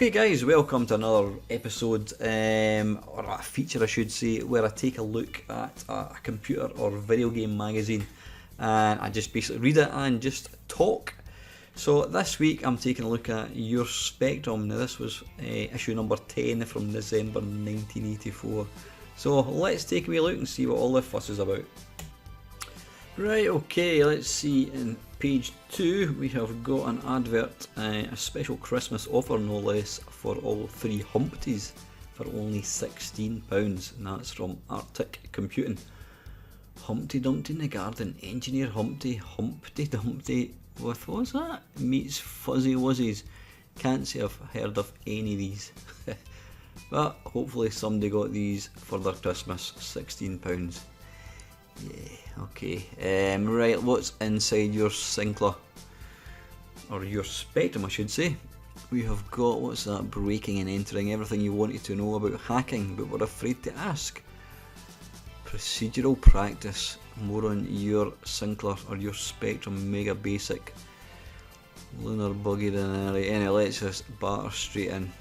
Okay guys, welcome to another episode, or a feature I should say, where I take a look at a computer or video game magazine and I just basically read it and just talk. So this week I'm taking a look at Your Spectrum. Now this was issue number 10 from December 1984. So let's take a wee look and see what all the fuss is about. Right, okay, let's see. In page 2 we have got an advert, a special Christmas offer no less, for all 3 Humpties for only £16, and that's from Arctic Computing. Humpty Dumpty in the garden, Engineer Humpty, Humpty Dumpty with, what's that? Meets Fuzzy Wuzzies. Can't say I've heard of any of these. But hopefully somebody got these for their Christmas, £16. Yeah, okay. Right, what's inside your Sinclair? Or your Spectrum, I should say. We have got, what's that? Breaking and entering everything you wanted to know about hacking, but were afraid to ask. Procedural practice. More on your Sinclair or your Spectrum Mega Basic. Lunar Buggy than anyway, let's just batter straight in.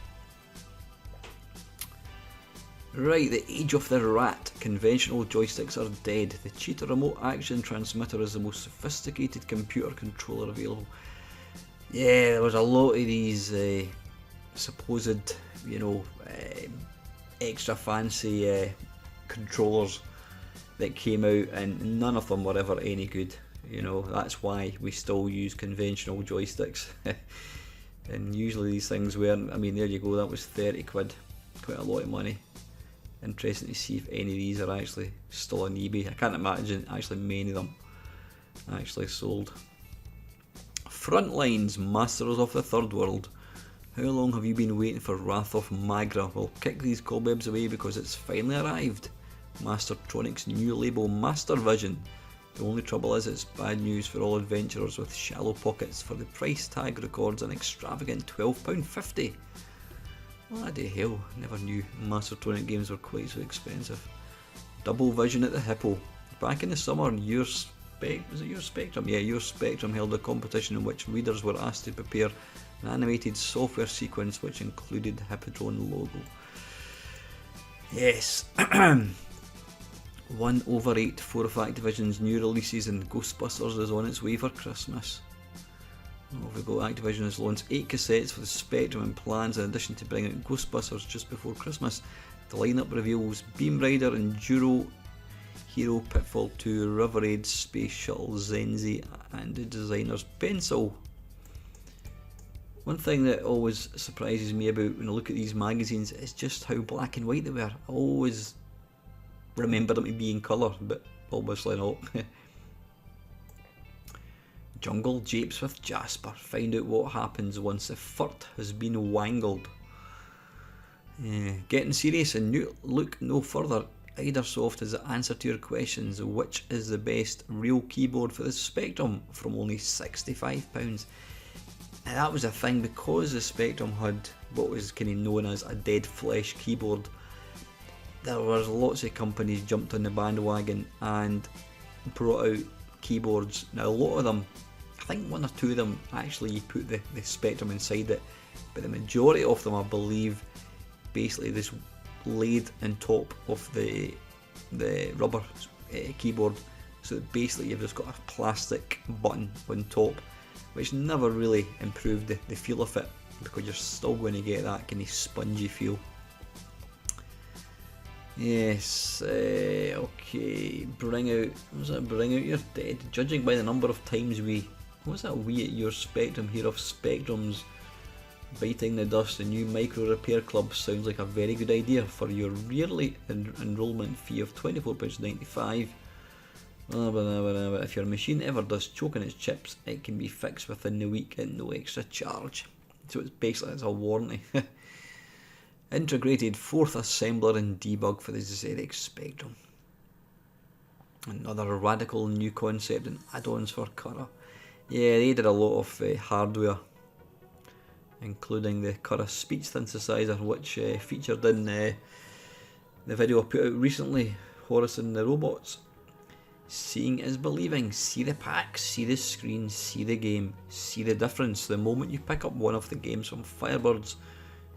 Right, the age of the rat. Conventional joysticks are dead. The Cheetah Remote Action Transmitter is the most sophisticated computer controller available. Yeah, there was a lot of these supposed, extra fancy controllers that came out, and none of them were ever any good. That's why we still use conventional joysticks. And usually these things weren't. I mean, there you go, that was 30 quid. Quite a lot of money. Interesting to see if any of these are actually still on eBay. I can't imagine actually many of them actually sold. Frontlines, Masters of the Third World. How long have you been waiting for Wrath of Magra? Well, kick these cobwebs away because it's finally arrived. Mastertronics' new label, Master Vision. The only trouble is it's bad news for all adventurers with shallow pockets, for the price tag records an extravagant £12.50. Bloody hell, never knew Mastertronic games were quite so expensive. Double Vision at the Hippo. Back in the summer, was it Your Spectrum? Yeah, Your Spectrum held a competition in which readers were asked to prepare an animated software sequence which included the Hippodrome logo. Yes. 1/8 4 of Activision's new releases, and Ghostbusters is on its way for Christmas. We've got Activision has launched 8 cassettes for the Spectrum and plans, in addition to bringing out Ghostbusters just before Christmas. The lineup reveals Beam Rider, Enduro, Hero, Pitfall 2, River Raid, Space Shuttle, Zenzi, and the designer's pencil. One thing that always surprises me about when I look at these magazines is just how black and white they were. I always remember them to be in colour, but obviously not. Jungle japes with Jasper. Find out what happens once the furt has been wangled. Getting serious and look no further. Idersoft is the answer to your questions. Which is the best real keyboard for the Spectrum? From only £65. And that was a thing, because the Spectrum had what was kind of known as a dead flesh keyboard. There was lots of companies jumped on the bandwagon and brought out keyboards. Now a lot of them, I think 1 or 2 of them actually you put the Spectrum inside it, but the majority of them, I believe, basically this laid on top of the rubber keyboard, so that basically you've just got a plastic button on top, which never really improved the feel of it, because you're still going to get that kind of spongy feel. Yes, okay, bring out your dead. Judging by the number of times we at Your Spectrum hear of Spectrums biting the dust, the new micro repair club sounds like a very good idea for your yearly enrolment fee of £24.95. But if your machine ever does choke on its chips, it can be fixed within the week at no extra charge. So it's basically a warranty. Integrated 4th assembler and debug for the ZX Spectrum. Another radical new concept and add-ons for Currah. Yeah, they did a lot of hardware, including the Currah speech synthesizer, which featured in the video I put out recently, Horace and the Robots. Seeing is believing. See the packs, see the screen, see the game, see the difference the moment you pick up one of the games from Firebirds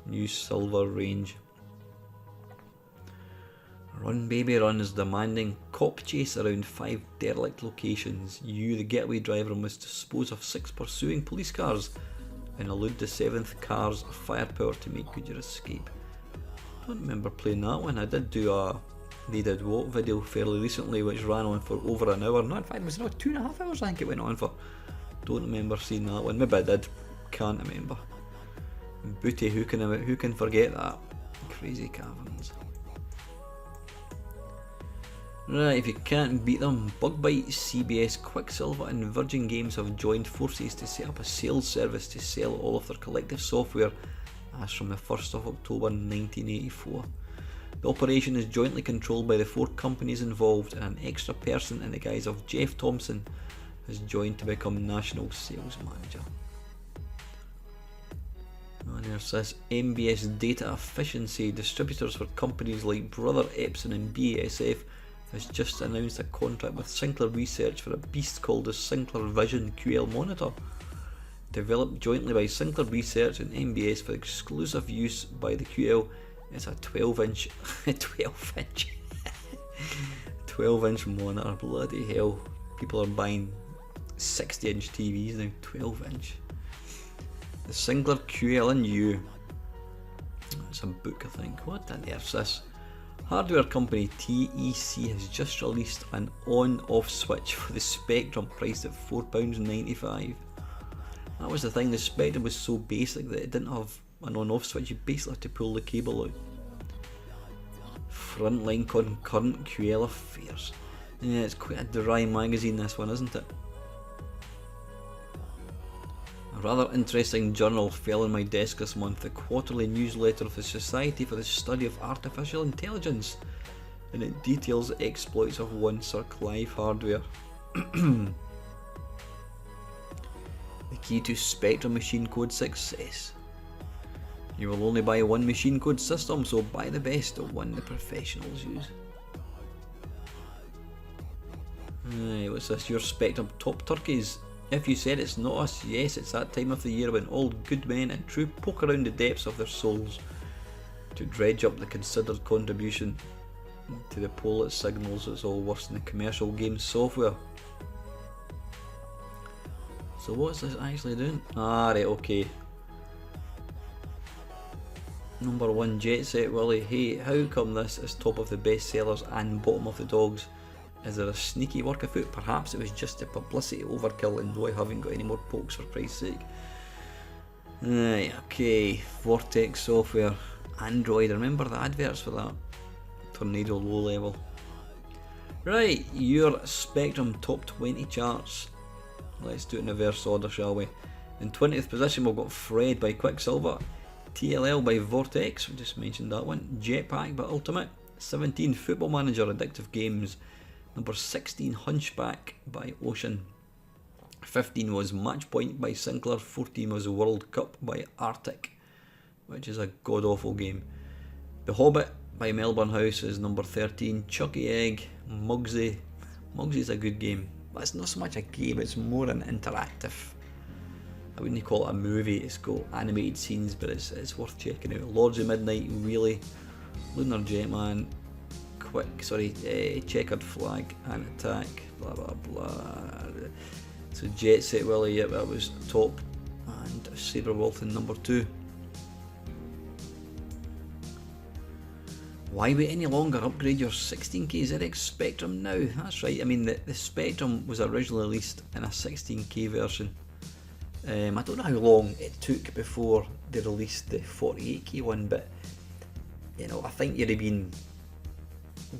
New silver range. Run Baby Run is demanding cop chase around 5 derelict locations. You, the getaway driver, must dispose of 6 pursuing police cars and elude the 7th car's firepower to make good your escape. I don't remember playing that one. I did do a They Did What video fairly recently, which ran on for over an hour. No, in fact, it was not 2.5 hours I think it went on for. Don't remember seeing that one. Maybe I did. Can't remember. Booty, who can forget that? Crazy Caverns. Right, if you can't beat them, Bugbite, CBS, Quicksilver and Virgin Games have joined forces to set up a sales service to sell all of their collective software as from the 1st of October 1984. The operation is jointly controlled by the 4 companies involved, and an extra person in the guise of Jeff Thompson has joined to become National Sales Manager. And there's this MBS Data Efficiency, distributors for companies like Brother Epson and BASF, has just announced a contract with Sinclair Research for a beast called the Sinclair Vision QL monitor. Developed jointly by Sinclair Research and MBS for exclusive use by the QL, it's a 12-inch 12-inch monitor. Bloody hell, people are buying 60-inch TVs now. 12-inch. The Sinclair QL&U. It's a book, I think. What on earth's this? Hardware company TEC has just released an on-off switch for the Spectrum priced at £4.95. That was the thing, the Spectrum was so basic that it didn't have an on-off switch. You basically had to pull the cable out. Frontline Concurrent QL Affairs. Yeah, it's quite a dry magazine, this one, isn't it? A rather interesting journal fell on my desk this month, the quarterly newsletter of the Society for the Study of Artificial Intelligence, and it details the exploits of one Sir Clive Hardware. The key to Spectrum machine code success. You will only buy one machine code system, so buy the best, the one the professionals use. What's this? Your Spectrum top turkeys. If you said it's not us, yes, it's that time of the year when all good men and true poke around the depths of their souls to dredge up the considered contribution to the poll that signals it's all worse than the commercial game software. So what's this actually doing? Ah, right, okay. Number 1, Jet Set Willie. Hey, how come this is top of the bestsellers and bottom of the dogs? Is there a sneaky work afoot? Perhaps it was just a publicity overkill and no, I haven't got any more pokes for Christ's sake. Right, okay. Vortex Software. Android. Remember the adverts for that? Tornado low level. Right, your Spectrum top 20 charts. Let's do it in reverse order, shall we? In 20th position we've got Fred by Quicksilver. TLL by Vortex, we just mentioned that one. Jetpack by Ultimate. 17, Football Manager Addictive Games. Number 16, Hunchback by Ocean. 15 was Matchpoint by Sinclair. 14 was World Cup by Arctic, which is a god-awful game. The Hobbit by Melbourne House is number 13. Chucky Egg, Mugsy. Mugsy's a good game, but it's not so much a game, it's more an interactive. I wouldn't call it a movie, it's got animated scenes, but it's worth checking out. Lords of Midnight, really. Lunar Jetman. Checkered Flag and Attack, blah blah blah. So Jet Set Willie, yep, that was top, and Sabre Wolf in number 2. Why wait any longer? Upgrade your 16K ZX Spectrum now. That's right, I mean the Spectrum was originally released in a 16K version. I don't know how long it took before they released the 48K one, but you know, I think you'd have been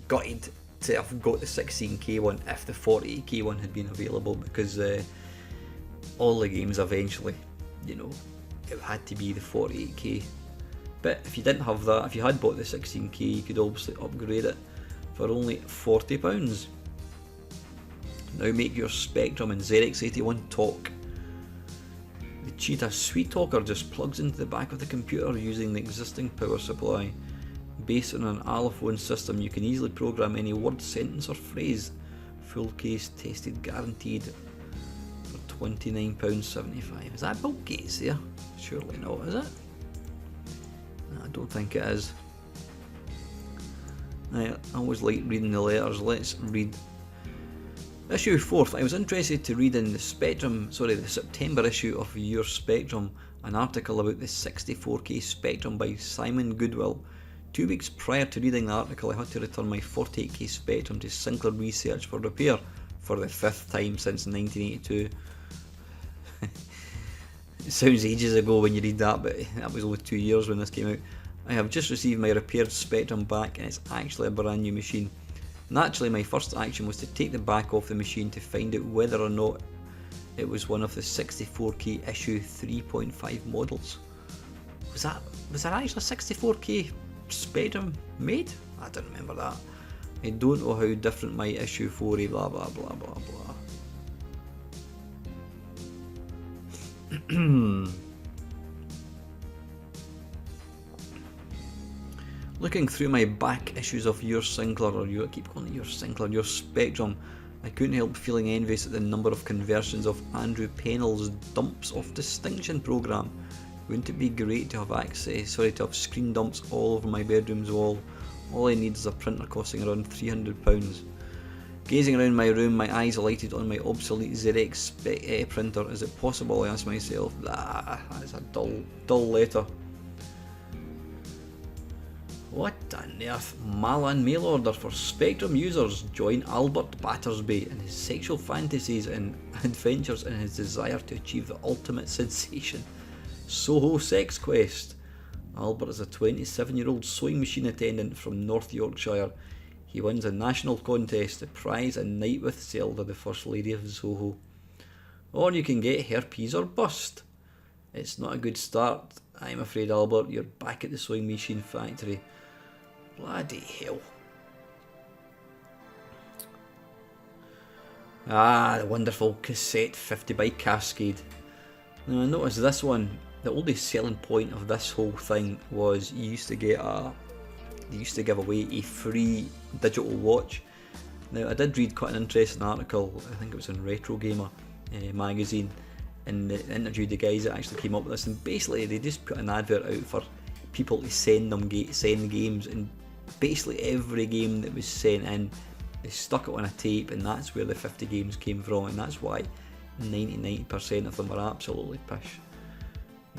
gutted to have got the 16K one if the 48K one had been available, because all the games eventually, you know, it had to be the 48K. But if you didn't have that, if you had bought the 16K, you could obviously upgrade it for only £40. Now make your Spectrum and ZX81 talk. The Cheetah Sweet Talker just plugs into the back of the computer using the existing power supply. Based on an Allophone system, you can easily program any word, sentence or phrase. Full case tested, guaranteed, for £29.75. Is that Bill Gates there? Surely not, is it? I don't think it is. I always like reading the letters. Let's read issue 4th. I was interested to read in the September issue of Your Spectrum, an article about the 64K Spectrum by Simon Goodwill. 2 weeks prior to reading the article, I had to return my 48K Spectrum to Sinclair Research for repair for the 5th time since 1982. It sounds ages ago when you read that, but that was only 2 years when this came out. I have just received my repaired Spectrum back, and it's actually a brand new machine. Naturally, my first action was to take the back off the machine to find out whether or not it was one of the 64K issue 3.5 models. Was there actually a 64K Spectrum made? I don't remember that. I don't know how different my issue 4 blah blah blah blah blah. Looking through my back issues of Your Sinclair, I keep calling it Your Sinclair, Your Spectrum, I couldn't help feeling envious at the number of conversions of Andrew Pennell's Dumps of Distinction programme. Wouldn't it be great to have screen dumps all over my bedroom's wall? All I need is a printer costing around £300. Gazing around my room, my eyes alighted on my obsolete Xerox printer. Is it possible, I asked myself? That's a dull letter. What on earth? Malan mail order for Spectrum users. Join Albert Battersby in his sexual fantasies and adventures in his desire to achieve the ultimate sensation. Soho Sex Quest. Albert is a 27-year-old sewing machine attendant from North Yorkshire. He wins a national contest to prize a night with Zelda, the First Lady of Soho. Or you can get herpes or bust. It's not a good start, I'm afraid, Albert. You're back at the sewing machine factory. Bloody hell. The wonderful cassette 50 by Cascade. Now I noticed this one, the only selling point of this whole thing was they used to give away a free digital watch. Now I did read quite an interesting article, I think it was in Retro Gamer magazine, and they interviewed the guys that actually came up with this, and basically they just put an advert out for people to send games, and basically every game that was sent in, they stuck it on a tape, and that's where the 50 games came from, and that's why 99% of them are absolutely pish.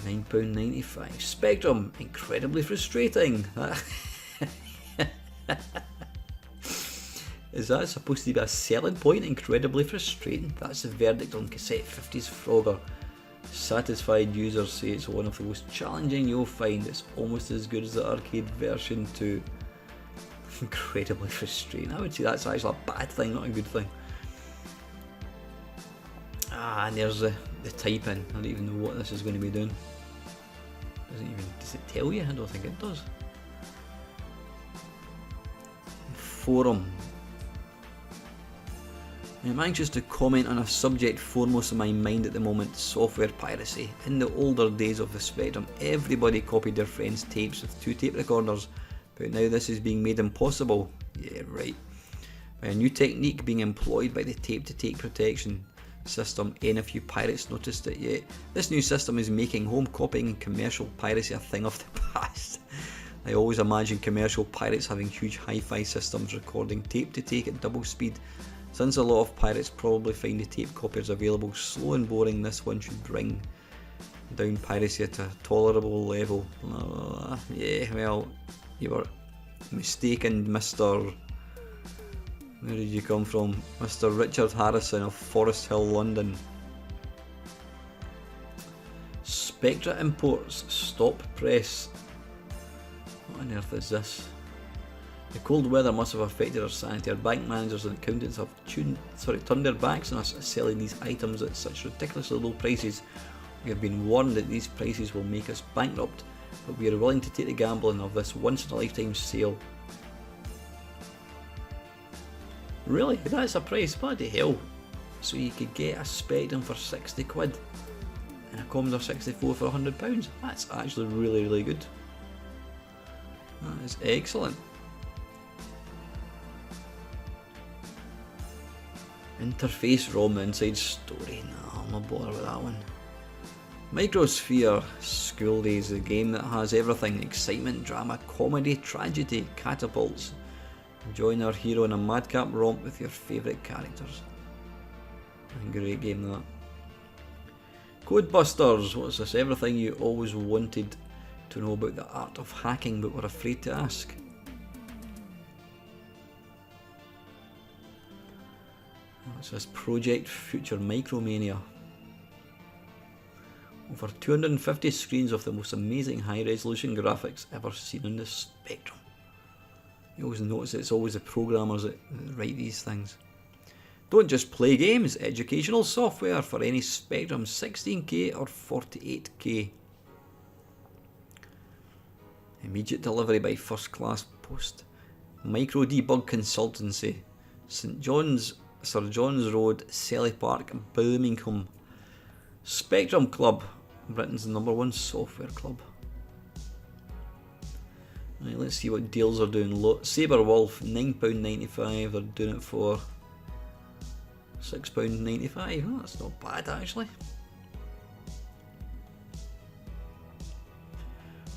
£9.95. Spectrum, incredibly frustrating. Is that supposed to be a selling point? Incredibly frustrating. That's the verdict on Cassette 50's Frogger. Satisfied users say it's one of the most challenging you'll find. It's almost as good as the arcade version too. Incredibly frustrating. I would say that's actually a bad thing, not a good thing. And there's the type-in. I don't even know what this is going to be doing. Does it tell you? I don't think it does. Forum. I'm anxious to comment on a subject foremost in my mind at the moment: software piracy. In the older days of the Spectrum, everybody copied their friends' tapes with 2 tape recorders, but now this is being made impossible. Yeah, right. By a new technique being employed by the tape-to-tape protection system. Any of you pirates noticed it yet? This new system is making home copying and commercial piracy a thing of the past. I always imagine commercial pirates having huge hi-fi systems recording tape to tape at double speed. Since a lot of pirates probably find the tape copiers available slow and boring, this one should bring down piracy to a tolerable level. Yeah, well, you were mistaken, Mr. Where did you come from? Mr. Richard Harrison of Forest Hill, London. Spectra Imports Stop Press. What on earth is this? The cold weather must have affected our sanity. Our bank managers and accountants have turned their backs on us selling these items at such ridiculously low prices. We have been warned that these prices will make us bankrupt, but we are willing to take the gambling of this once-in-a-lifetime sale. Really? That's a price? Bloody hell. So you could get a Spectrum for 60 quid and a Commodore 64 for £100. That's actually really, really good. That is excellent. Interface ROM inside story. No, I'm not bothered with that one. Microsphere School Days, a game that has everything: excitement, drama, comedy, tragedy, catapults. Join our hero in a madcap romp with your favourite characters. Great game that. Codebusters, what's this? Everything you always wanted to know about the art of hacking but were afraid to ask. What's this? Project Future Micromania. Over 250 screens of the most amazing high resolution graphics ever seen on the Spectrum. You always notice it's always the programmers that write these things. Don't just play games, educational software for any Spectrum 16K or 48K. Immediate delivery by first class post. Micro Debug Consultancy. Sir John's Road, Selly Park, Birmingham. Spectrum Club, Britain's #1 software club. Right, let's see what deals are doing. Sabre Wolf, £9.95. They're doing it for £6.95. Oh, that's not bad actually.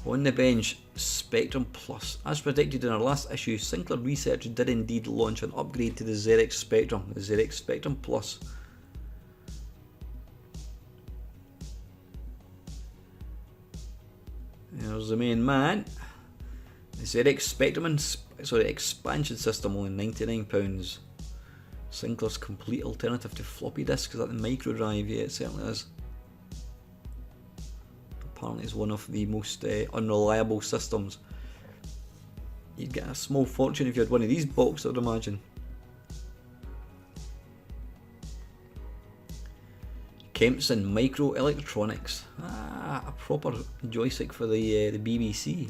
On the bench, Spectrum Plus. As predicted in our last issue, Sinclair Research did indeed launch an upgrade to the ZX Spectrum, the ZX Spectrum Plus. There's the main man. The ZX Spectrum expansion system, only £99. Sinclair's complete alternative to floppy disks. Is that the micro drive? Yeah, it certainly is. Apparently it's one of the most unreliable systems. You'd get a small fortune if you had one of these boxes, I would imagine. Kempson Microelectronics. A proper joystick for the BBC.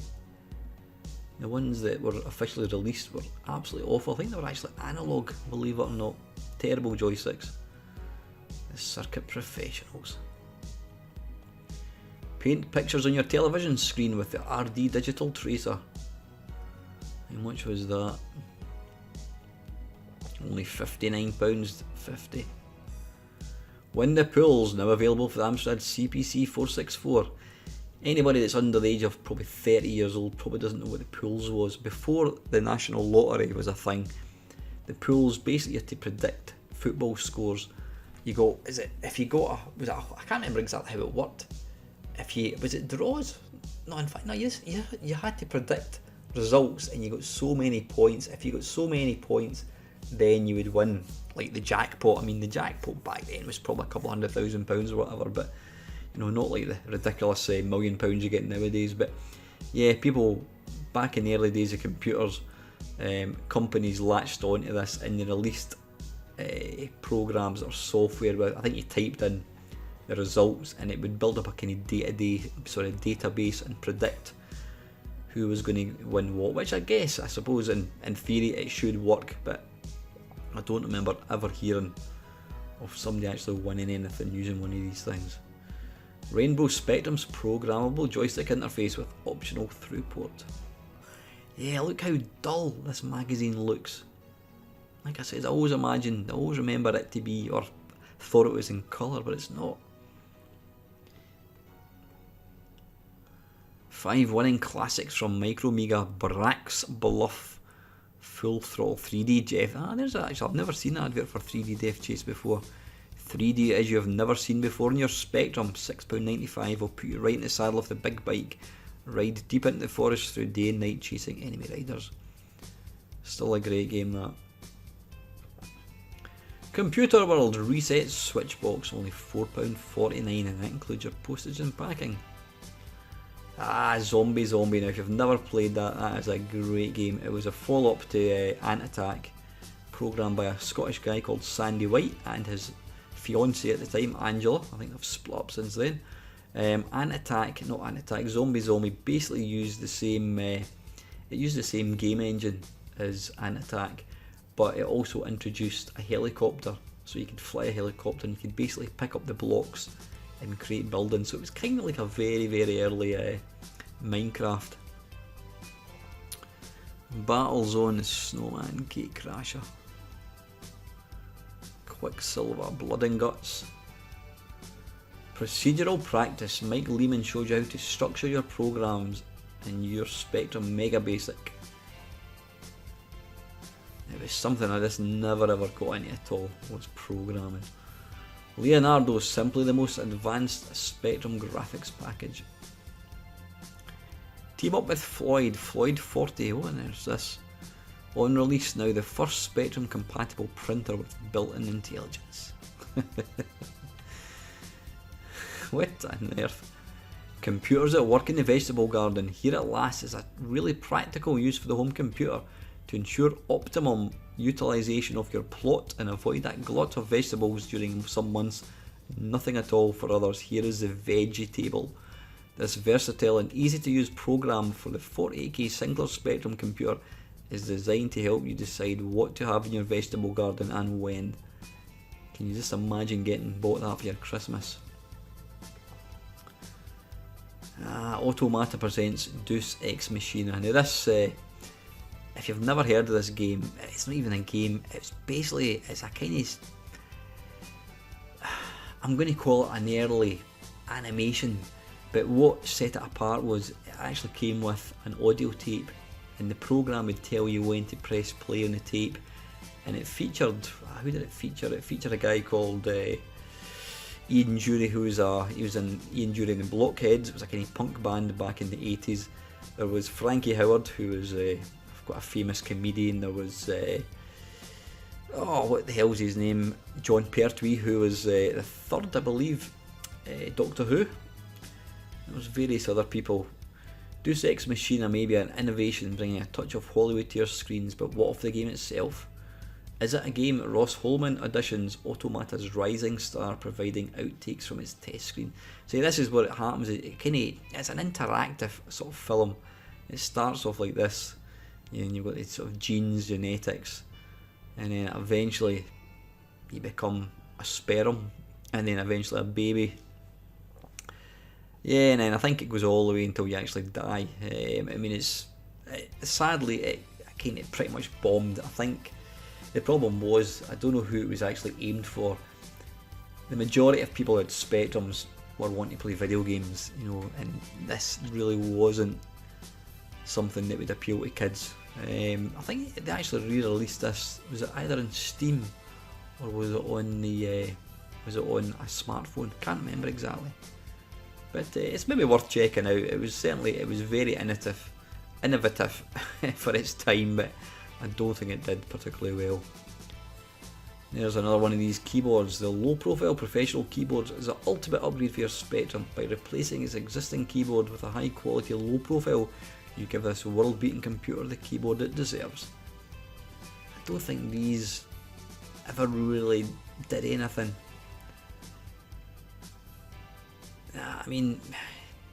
The ones that were officially released were absolutely awful. I think they were actually analog, believe it or not. Terrible joysticks. The Circuit Professionals. Paint pictures on your television screen with the RD Digital Tracer. How much was that? Only £59.50. Win the Pools, now available for the Amstrad CPC 464. Anybody that's under the age of probably 30 years old probably doesn't know what the Pools was. Before the National Lottery was a thing, the Pools basically had to predict football scores. You go, if you got I can't remember exactly how it worked. Was it draws? No, in fact, no, you had to predict results and you got so many points. If you got so many points, then you would win. Like the jackpot. I mean, the jackpot back then was probably a couple £100,000 or whatever, but you know, not like the ridiculous £1 million you get nowadays. But yeah, people back in the early days of computers, companies latched onto this and they released programs or software where I think you typed in the results and it would build up a kind of database and predict who was going to win what, which I suppose in theory it should work, but I don't remember ever hearing of somebody actually winning anything using one of these things. Rainbow Spectrum's programmable joystick interface with optional throughput. Yeah, look how dull this magazine looks. Like I said, I always remember it to be, or thought it was in colour, but it's not. 5 winning classics from Micromedia: Brax Bluff Full Throttle 3D Jeff. I've never seen an advert for 3D Death Chase before. 3D as you have never seen before in your Spectrum. £6.95 will put you right in the saddle of the big bike. Ride deep into the forest through day and night chasing enemy riders. Still a great game, that. Computer World Reset Switchbox, only £4.49, and that includes your postage and packing. Zombie. Now, if you've never played that is a great game. It was a follow-up to Ant Attack, programmed by a Scottish guy called Sandy White and his fiancée at the time, Angela. I think they've split up since then. Zombie basically used the same game engine as Ant Attack, but it also introduced a helicopter, so you could fly a helicopter and you could basically pick up the blocks and create buildings. So it was kind of like a very, very early Minecraft. Battlezone, Snowman, Gate Crasher, Quicksilver, Blood and Guts, Procedural practice. Mike Lehman showed you how to structure your programs in your Spectrum Mega Basic. It was something I just never ever got into at all, was programming. Leonardo is simply the most advanced Spectrum graphics package. Team up with Floyd 40, oh, and there's this. On release now, the first Spectrum compatible printer with built-in intelligence. What on earth? Computers that work in the vegetable garden. Here at last is a really practical use for the home computer to ensure optimum utilisation of your plot and avoid that glut of vegetables during some months, nothing at all for others. Here is the Veggie Table. This versatile and easy to use program for the 48K Sinclair Spectrum computer is designed to help you decide what to have in your vegetable garden and when. Can you just imagine getting bought that for your Christmas? Automata presents Deus Ex Machina. Now this, if you've never heard of this game, it's not even a game, it's a kind of, I'm going to call it an early animation, but what set it apart was it actually came with an audio tape, and the program would tell you when to press play on the tape, and it featured, who did it feature? It featured a guy called Ian Jury, he was in Ian Jury and the Blockheads. It was a kind of punk band back in the 80s. There was Frankie Howard, who was quite a famous comedian. There was what the hell's his name? John Pertwee, who was the third, I believe, Doctor Who. There was various other people. Deus Ex Machina may be an innovation, bringing a touch of Hollywood to your screens, but what of the game itself? Is it a game? Ross Holman auditions Automata's rising star, providing outtakes from its test screen. So this is what it happens. It's an interactive sort of film. It starts off like this, and you've got these sort of genes, genetics, and then eventually you become a sperm, and then eventually a baby. Yeah, and then I think it goes all the way until you actually die. I mean, sadly it kind of pretty much bombed. I think the problem was, I don't know who it was actually aimed for. The majority of people who had Spectrums were wanting to play video games, and this really wasn't something that would appeal to kids. I think they actually re-released this. Was it either in Steam or was it on a smartphone? Can't remember exactly. But it's maybe worth checking out. It was very innovative for its time, but I don't think it did particularly well. There's another one of these keyboards. The low profile professional keyboard is the ultimate upgrade for your Spectrum. By replacing its existing keyboard with a high quality low profile, you give this world beating computer the keyboard it deserves. I don't think these ever really did anything. I mean,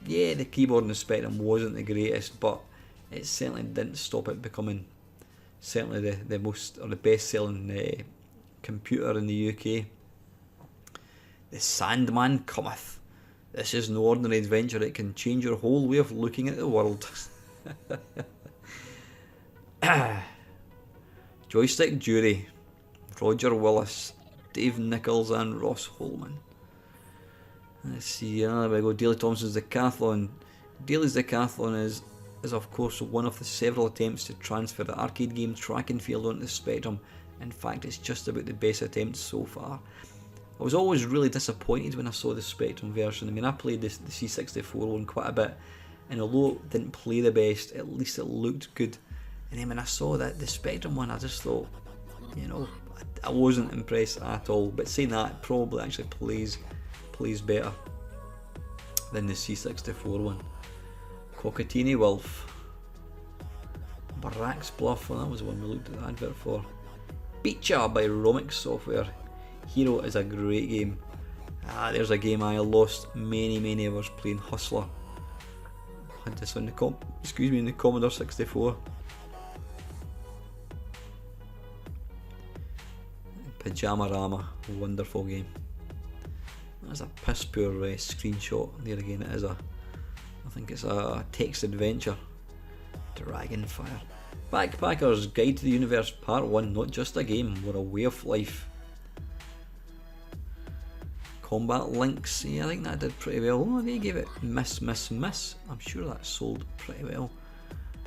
yeah, the keyboard in the Spectrum wasn't the greatest, but it certainly didn't stop it becoming certainly the most, or the best selling computer in the UK. The Sandman cometh. This is no ordinary adventure. It can change your whole way of looking at the world. Joystick Jury. Roger Willis, Dave Nichols and Ross Holman. Let's see, there we go. Daley Thompson's Decathlon. Daley's Decathlon is of course one of the several attempts to transfer the arcade game track and field onto the Spectrum. In fact, it's just about the best attempt so far. I was always really disappointed when I saw the Spectrum version. I mean, I played the C64 one quite a bit, and although it didn't play the best, at least it looked good. And then when I saw that the Spectrum one, I just thought, I wasn't impressed at all. But saying that, it probably actually plays better than the C64 one. Cockatini Wolf. Barracks Bluff, well, that was one we looked at the advert for. Beatcha by Romix Software. Hero is a great game. There's a game I lost many hours playing, Hustler. I had this on the Commodore 64. Pyjamarama, wonderful game. That's a piss poor screenshot. There again, I think it's a text adventure. Dragonfire. Backpacker's Guide to the Universe Part 1, not just a game, we're a way of life. Combat Links, yeah, I think that did pretty well. Oh, they gave it Miss. I'm sure that sold pretty well.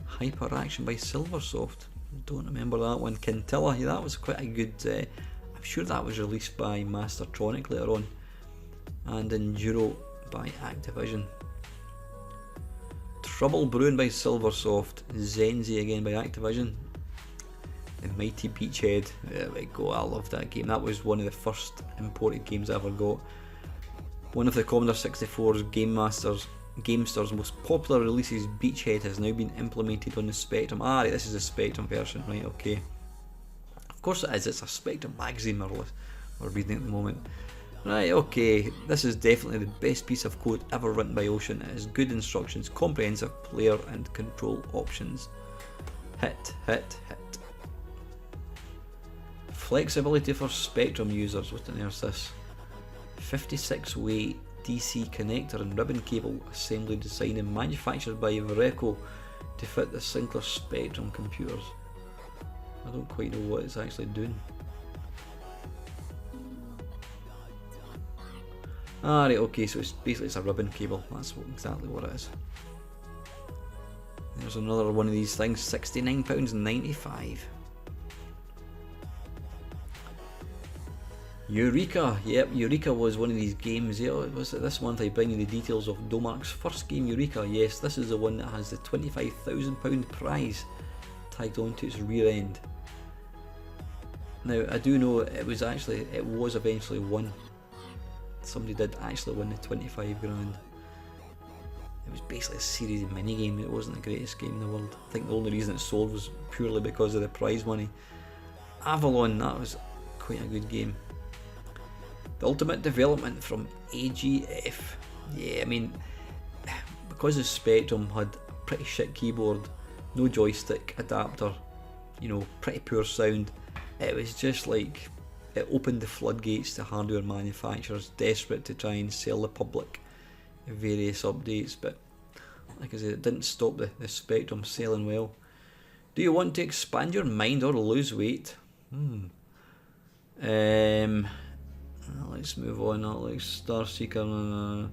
Hyper Action by Silversoft, don't remember that one. Quintilla, yeah, that was quite a good, I'm sure that was released by Mastertronic later on. And Enduro by Activision. Trouble Brewing by Silversoft. Zenzi again by Activision. And Mighty Beachhead, there we go, I love that game. That was one of the first imported games I ever got. One of the Commodore 64's GameStar's most popular releases, Beachhead, has now been implemented on the Spectrum. Ah, right, this is the Spectrum version, right, okay. Of course it is, it's a Spectrum magazine we're reading at the moment. Right, okay, this is definitely the best piece of code ever written by Ocean. It has good instructions, comprehensive player and control options. Hit. Flexibility for Spectrum users, what on earth is this? 56-way DC connector and ribbon cable assembly designed and manufactured by Vereco to fit the Sinclair Spectrum computers. I don't quite know what it's actually doing. Ah, right, okay, so it's basically a ribbon cable, that's exactly what it is. There's another one of these things, £69.95. Eureka, yep, Eureka was one of these games. Yeah, it was this month I bring you the details of Domark's first game, Eureka. Yes, this is the one that has the £25,000 prize tagged onto its rear end. Now, I do know it was eventually won. Somebody did actually win the 25 grand. It was basically a series of mini games. It wasn't the greatest game in the world. I think the only reason it sold was purely because of the prize money. Avalon, that was quite a good game. The Ultimate Development from AGF. Yeah, I mean, because the Spectrum had a pretty shit keyboard, no joystick adapter, you know, pretty poor sound, it was just like, it opened the floodgates to hardware manufacturers desperate to try and sell the public various updates, but like I said, it didn't stop the Spectrum selling well. Do you want to expand your mind or lose weight? Let's move on. Like Starseeker,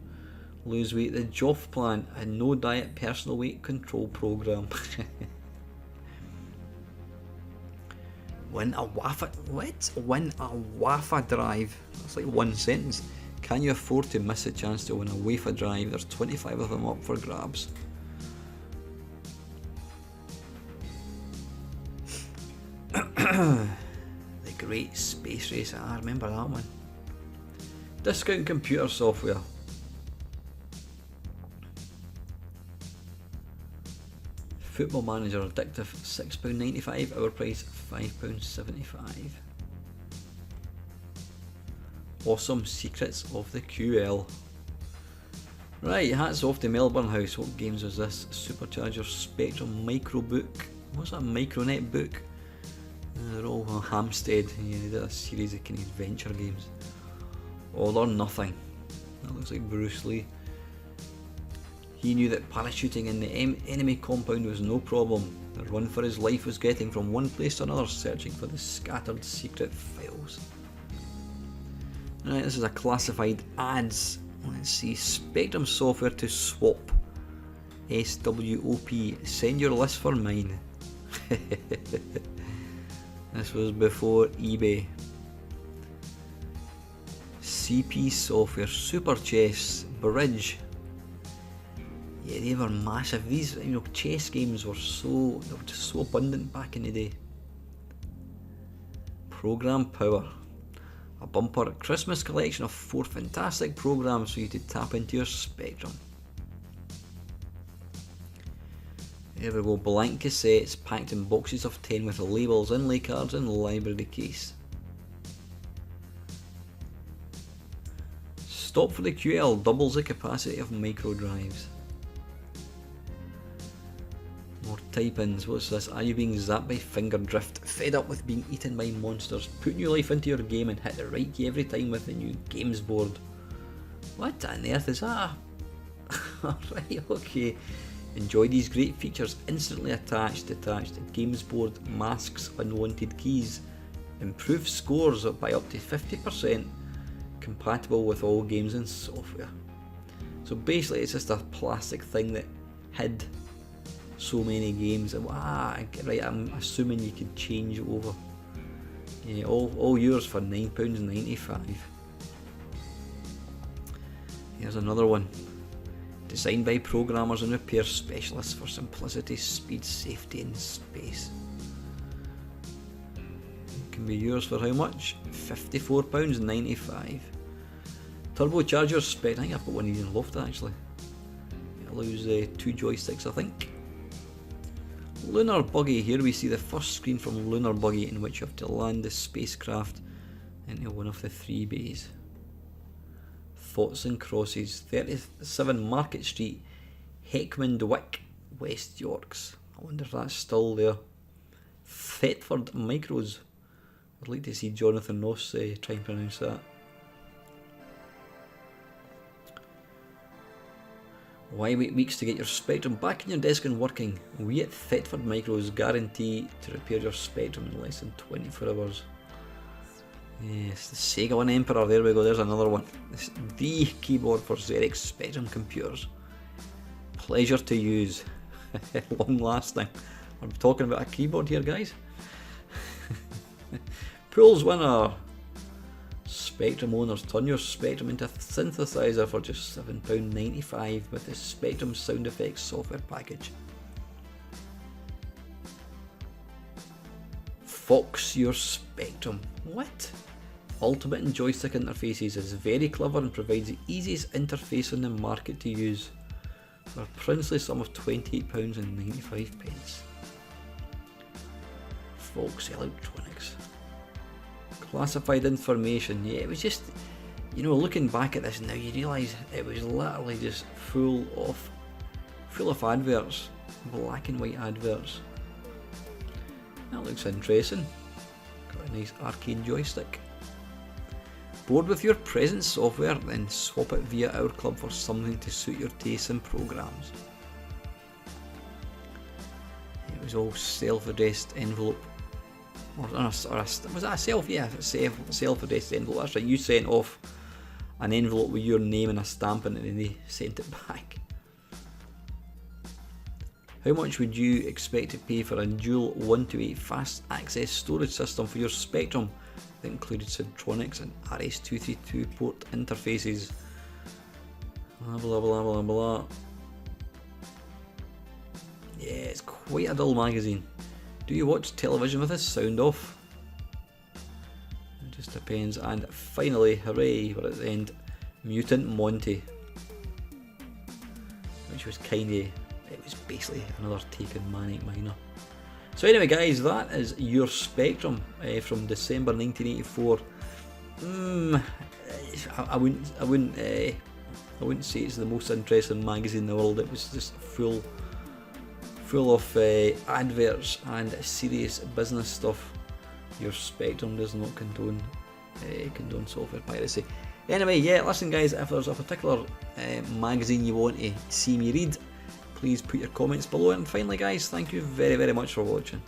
lose weight. The Joff Plan, a no diet personal weight control program. Win a Wafa. What? Win a Wafa drive. That's like one sentence. Can you afford to miss a chance to win a Wafa drive? There's 25 of them up for grabs. The Great Space Race. I remember that one. Discount computer software. Football Manager Addictive, £6.95, our price £5.75. Awesome Secrets of the QL. Right, hats off to Melbourne House. What games was this? Supercharger Spectrum Microbook. What's that? Micronet book? They're all Hampstead. Yeah, they did a series of kind of adventure games. All or Nothing. That looks like Bruce Lee. He knew that parachuting in the enemy compound was no problem. The run for his life was getting from one place to another, searching for the scattered secret files. Right, this is a classified ads. Let's see. Spectrum software to swap. SWOP. Send your list for mine. This was before eBay. CP software, Super Chess, Bridge. Yeah, they were massive. These, you know, chess games were just so abundant back in the day. Program Power, a bumper Christmas collection of 4 fantastic programs for you to tap into your Spectrum. Here we go, blank cassettes packed in boxes of 10 with labels, inlay cards and library case. Stop for the QL, doubles the capacity of micro drives. More type-ins. What's this? Are you being zapped by finger drift? Fed up with being eaten by monsters? Put new life into your game and hit the right key every time with the new games board. What on earth is that? Alright, okay. Enjoy these great features instantly attached. Games board masks unwanted keys. Improve scores by up to 50%. compatible with all games and software. So basically it's just a plastic thing that hid so many games. Right, I'm assuming you could change it over. Yeah, all yours for £9.95. Here's another one. Designed by programmers and repair specialists for simplicity, speed, safety and space. It can be yours for how much? £54.95. Turbocharger spec. I think I've got one of these in loft actually. It allows 2 joysticks, I think. Lunar Buggy. Here we see the first screen from Lunar Buggy, in which you have to land the spacecraft into one of the 3 bays. Thoughts and Crosses, 37 Market Street, Heckmondwick, West Yorks. I wonder if that's still there. Thetford Micros. I'd like to see Jonathan Ross try and pronounce that. Why wait weeks to get your Spectrum back in your desk and working? We at Thetford Micros guarantee to repair your Spectrum in less than 24 hours. Yes, the Sega One Emperor, there we go, there's another one. This is the keyboard for Xerox Spectrum computers. Pleasure to use. Long lasting. I'm talking about a keyboard here, guys. Pools winner. Spectrum owners, turn your Spectrum into a synthesizer for just £7.95 with the Spectrum Sound Effects software package. Fox your Spectrum. What? Ultimate and joystick interfaces is very clever and provides the easiest interface on the market to use for a princely sum of £28.95. Fox Electronics. Classified information. Yeah, it was just, you know, looking back at this now, you realise it was literally just full of adverts, black and white adverts. That looks interesting. Got a nice arcade joystick. Bored with your present software? Then swap it via our club for something to suit your tastes and programs. It was all self-addressed envelope. Was that a self? Yeah, self-addressed envelope. That's right. You sent off an envelope with your name and a stamp in it, and they sent it back. How much would you expect to pay for a dual 128 fast access storage system for your Spectrum that included Centronics and RS-232 port interfaces? Blah blah blah blah blah. Yeah, it's quite a dull magazine. Do you watch television with the sound off? It just depends. And finally, hooray, we're at the end, Mutant Monty, which was it was basically another take on Manic Miner. So anyway guys, that is your Spectrum from December 1984. I wouldn't say it's the most interesting magazine in the world. It was just full of adverts and serious business stuff. Your Spectrum does not condone software piracy. Anyway, yeah, listen guys, if there's a particular magazine you want to see me read, please put your comments below. And finally guys, thank you very much for watching.